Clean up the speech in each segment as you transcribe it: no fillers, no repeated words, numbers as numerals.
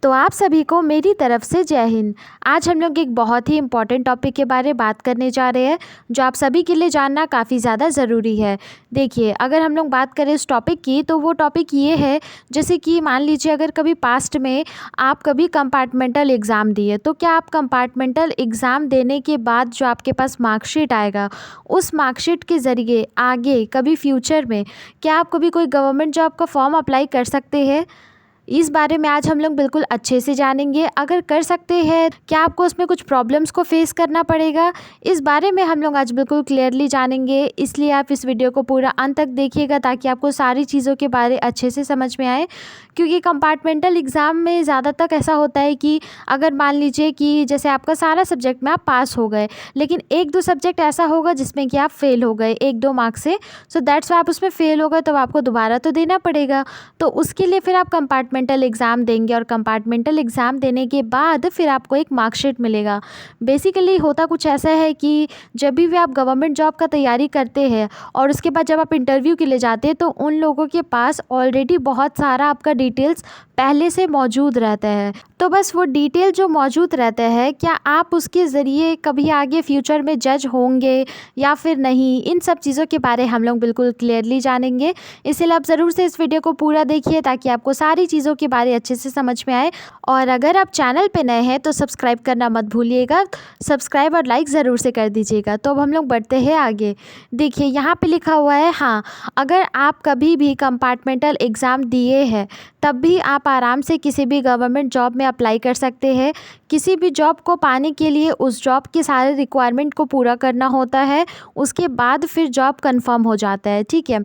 तो आप सभी को मेरी तरफ से जय हिंद। आज हम लोग एक बहुत ही इम्पॉर्टेंट टॉपिक के बारे में बात करने जा रहे हैं जो आप सभी के लिए जानना काफ़ी ज़्यादा ज़रूरी है। देखिए, अगर हम लोग बात करें इस टॉपिक की तो वो टॉपिक ये है, जैसे कि मान लीजिए अगर कभी पास्ट में आप कभी कंपार्टमेंटल एग्ज़ाम दिए, तो क्या आप कंपार्टमेंटल एग्ज़ाम देने के बाद जो आपके पास मार्कशीट आएगा, उस मार्कशीट के ज़रिए आगे कभी फ्यूचर में क्या आप कभी कोई गवर्नमेंट जॉब का फॉर्म अप्लाई कर सकते हैं? इस बारे में आज हम लोग बिल्कुल अच्छे से जानेंगे। अगर कर सकते हैं, क्या आपको उसमें कुछ प्रॉब्लम्स को फेस करना पड़ेगा, इस बारे में हम लोग आज बिल्कुल क्लियरली जानेंगे। इसलिए आप इस वीडियो को पूरा अंत तक देखिएगा ताकि आपको सारी चीज़ों के बारे अच्छे से समझ में आए। क्योंकि कंपार्टमेंटल एग्ज़ाम में ज़्यादातर ऐसा होता है कि अगर मान लीजिए कि जैसे आपका सारा सब्जेक्ट में आप पास हो गए, लेकिन एक दो सब्जेक्ट ऐसा होगा जिसमें कि आप फेल हो गए 1-2 मार्क्स से, सो दैट्स वाई आप उसमें फेल हो गए, तो आपको दोबारा तो देना पड़ेगा। तो उसके लिए फिर आप कंपार्टमेंटल एग्ज़ाम देंगे और कंपार्टमेंटल एग्ज़ाम देने के बाद फिर आपको एक मार्कशीट मिलेगा। बेसिकली होता कुछ ऐसा है कि जब भी आप गवर्नमेंट जॉब का तैयारी करते हैं और उसके बाद जब आप इंटरव्यू के लिए जाते हैं, तो उन लोगों के पास ऑलरेडी बहुत सारा आपका डिटेल्स पहले से मौजूद रहता है। तो बस वो डिटेल जो मौजूद रहता है, क्या आप उसके ज़रिए कभी आगे फ्यूचर में जज होंगे या फिर नहीं, इन सब चीज़ों के बारे हम लोग बिल्कुल क्लियरली जानेंगे। इसलिए आप ज़रूर से इस वीडियो को पूरा देखिए ताकि आपको सारी चीज़ों के बारे अच्छे से समझ में आए। और अगर आप चैनल पे नए हैं तो सब्सक्राइब करना मत भूलिएगा। सब्सक्राइब और लाइक ज़रूर से कर दीजिएगा। तो अब हम लोग बढ़ते हैं आगे। देखिए, यहाँ पे लिखा हुआ है, हाँ, अगर आप कभी भी कंपार्टमेंटल एग्ज़ाम दिए हैं तब भी आप आराम से किसी भी गवर्नमेंट जॉब में अप्लाई कर सकते हैं। किसी भी जॉब को पाने के लिए उस जॉब के सारे रिक्वायरमेंट को पूरा करना होता है, उसके बाद फिर जॉब कंफर्म हो जाता है। ठीक है,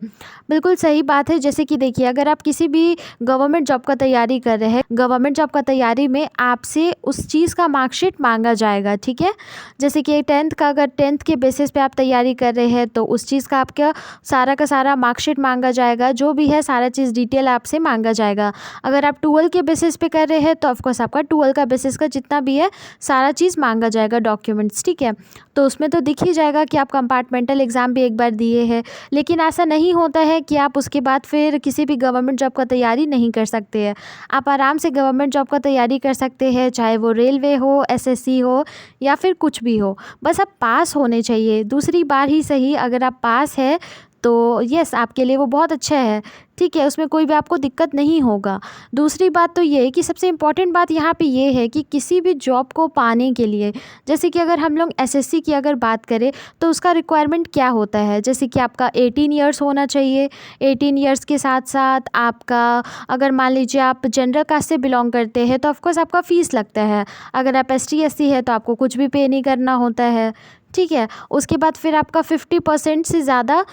बिल्कुल सही बात है। जैसे कि देखिए, अगर आप किसी भी गवर्नमेंट जॉब का तैयारी कर रहे हैं, गवर्नमेंट जॉब का तैयारी में आपसे उस चीज़ का मार्कशीट मांगा जाएगा। ठीक है, जैसे कि 10th का, अगर 10th के बेसिस पे आप तैयारी कर रहे हैं तो उस चीज़ का आपका सारा का सारा मार्कशीट मांगा जाएगा, जो भी है सारा चीज़ डिटेल आपसे मांगा जाएगा। अगर आप 12 के बेसिस पे कर रहे हैं तो ऑफकोर्स आपका 12 का बेसिस का जितना भी है सारा चीज़ मांगा जाएगा, डॉक्यूमेंट्स। ठीक है, तो उसमें तो दिख ही जाएगा कि आप कंपार्टमेंटल एग्ज़ाम भी एक बार दिए हैं। लेकिन ऐसा नहीं होता है कि आप उसके बाद फिर किसी भी गवर्नमेंट जॉब का तैयारी नहीं कर सकते हैं। आप आराम से गवर्नमेंट जॉब का तैयारी कर सकते हैं, चाहे वो रेलवे हो, एसएससी हो या फिर कुछ भी हो। बस आप पास होने चाहिए, दूसरी बार ही सही। अगर आप पास है तो यस, आपके लिए वो बहुत अच्छा है। ठीक है, उसमें कोई भी आपको दिक्कत नहीं होगा। दूसरी बात तो ये है कि सबसे इम्पॉर्टेंट बात यहाँ पे ये है कि किसी भी जॉब को पाने के लिए, जैसे कि अगर हम लोग एसएससी की अगर बात करें तो उसका रिक्वायरमेंट क्या होता है, जैसे कि आपका 18 ईयर्स होना चाहिए। 18 ईयर्स के साथ साथ आपका, अगर मान लीजिए आप जनरल कास्ट से बिलोंग करते हैं तो ऑफकोर्स आपका फ़ीस लगता है। अगर आप ST SC है तो आपको कुछ भी पे नहीं करना होता है। ठीक है, उसके बाद फिर आपका 50% से ज़्यादा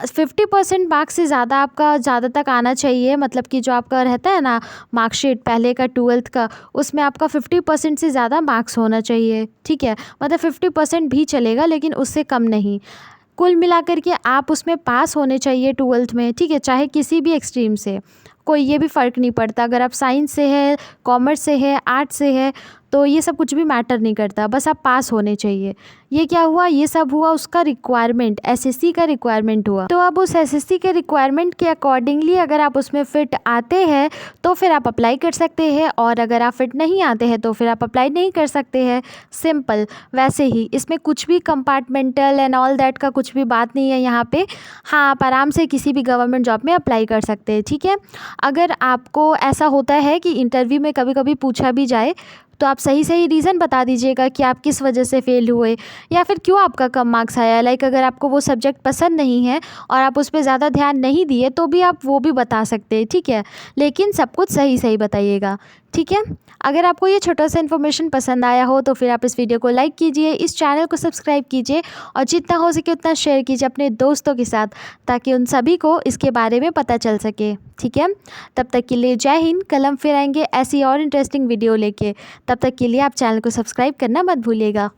50% मार्क्स से ज़्यादा आपका ज़्यादा तक आना चाहिए। मतलब कि जो आपका रहता है ना मार्कशीट पहले का 12th का, उसमें आपका 50% से ज़्यादा मार्क्स होना चाहिए। ठीक है, मतलब 50% भी चलेगा लेकिन उससे कम नहीं। कुल मिलाकर के आप उसमें पास होने चाहिए 12th में। ठीक है, चाहे किसी भी एक्सट्रीम से, कोई ये भी फ़र्क नहीं पड़ता। अगर आप साइंस से है, कॉमर्स से है, आर्ट्स से है, तो ये सब कुछ भी मैटर नहीं करता, बस आप पास होने चाहिए। ये क्या हुआ, ये सब हुआ उसका रिक्वायरमेंट, एसएससी का रिक्वायरमेंट हुआ। तो अब उस एसएससी के रिक्वायरमेंट के अकॉर्डिंगली अगर आप उसमें फ़िट आते हैं तो फिर आप अप्लाई कर सकते हैं, और अगर आप फिट नहीं आते हैं तो फिर आप अप्लाई नहीं कर सकते हैं। सिंपल। वैसे ही इसमें कुछ भी कंपार्टमेंटल एंड ऑल दैट का कुछ भी बात नहीं है यहाँ पे। हाँ, आप आराम से किसी भी गवर्नमेंट जॉब में अप्लाई कर सकते हैं। ठीक है, अगर आपको ऐसा होता है कि इंटरव्यू में कभी कभी पूछा भी जाए तो आप सही सही रीज़न बता दीजिएगा कि आप किस वजह से फ़ेल हुए या फिर क्यों आपका कम मार्क्स आया। लाइक अगर आपको वो सब्जेक्ट पसंद नहीं है और आप उस पर ज़्यादा ध्यान नहीं दिए तो भी आप वो भी बता सकते हैं। ठीक है, लेकिन सब कुछ सही सही बताइएगा। ठीक है, अगर आपको ये छोटा सा इन्फॉर्मेशन पसंद आया हो तो फिर आप इस वीडियो को लाइक कीजिए, इस चैनल को सब्सक्राइब कीजिए और जितना हो सके उतना शेयर कीजिए अपने दोस्तों के साथ, ताकि उन सभी को इसके बारे में पता चल सके। ठीक है, तब तक के लिए जय हिंद। कल हम फिर आएंगे ऐसी और इंटरेस्टिंग वीडियो लेके। तब तक के लिए आप चैनल को सब्सक्राइब करना मत भूलिएगा।